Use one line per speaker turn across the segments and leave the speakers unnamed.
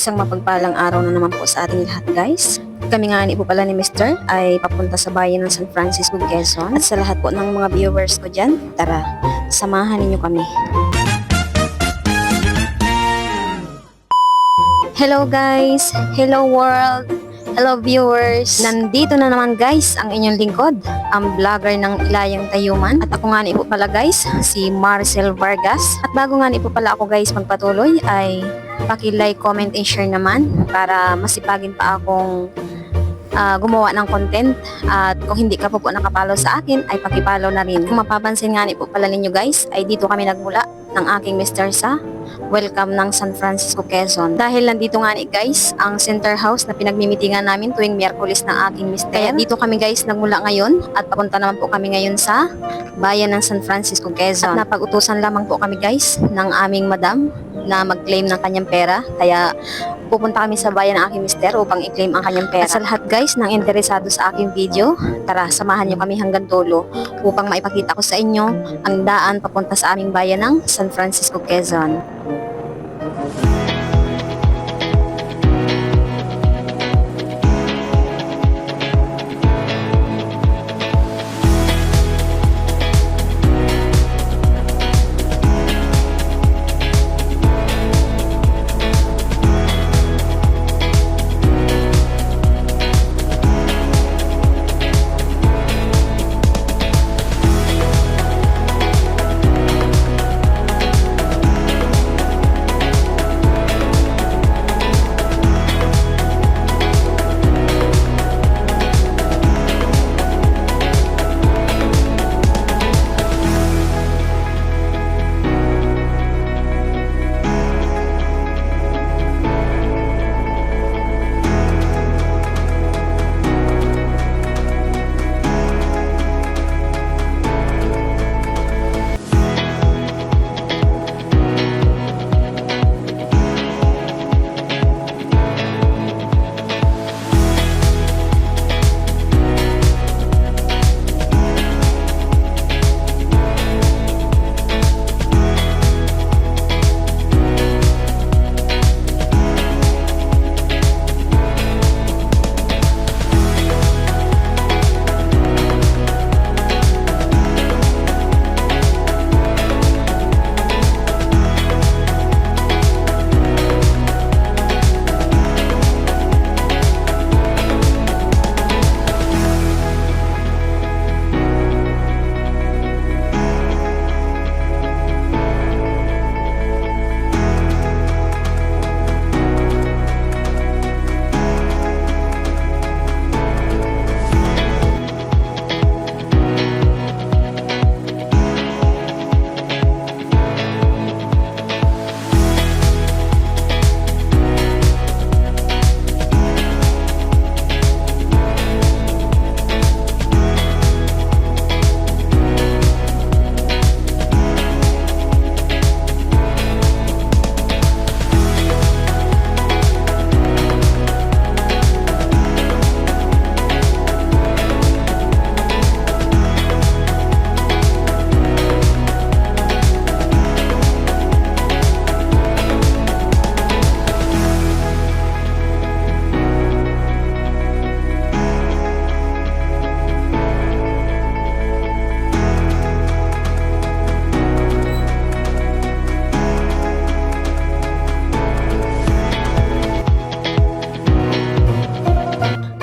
Isang mapagpalang araw na naman po sa ating lahat, guys. Kami nga ni po pala ni Mr. ay papunta sa bayan ng San Francisco, Quezon. At sa lahat po ng mga viewers ko dyan, tara, samahan ninyo kami. Hello guys! Hello world! Hello viewers! Nandito na naman guys ang inyong lingkod, ang vlogger ng Ilayang Tayuman. At ako nga ni po pala guys, si Marcel Vargas. At bago nga ni po pala ako guys magpatuloy ay paki-like, comment, and share naman para masipagin pa akong gumawa ng content. At kung hindi ka po nakapollow sa akin ay paki-follow na rin. Kung mapapansin nga ni po pala ninyo guys ay dito kami nagmula ng aking Mr. sa welcome ng San Francisco, Quezon. Dahil nandito nga ni guys ang center house na pinagmimitingan namin tuwing Miyerkules ng aking Mr. Kaya dito kami guys nagmula ngayon at papunta naman po kami ngayon sa bayan ng San Francisco, Quezon. At napag-utusan lamang po kami guys ng aming madam na mag-claim ng kanyang pera. Kaya pupunta kami sa bayan ng aking mister upang i-claim ang kanyang pera. At sa lahat guys ng interesado sa aking video, tara samahan nyo kami hanggang dulo upang maipakita ko sa inyo ang daan papunta sa aming bayan ng San Francisco, Quezon.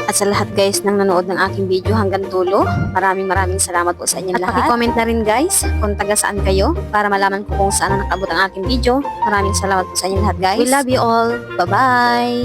At sa lahat guys ng nanood ng aking video hanggang dulo, maraming salamat po sa inyong lahat. At paki-comment na rin guys kung taga saan kayo para malaman ko kung saan nakabot ang aking video. Maraming salamat po sa inyong lahat guys. We love you all. Bye-bye!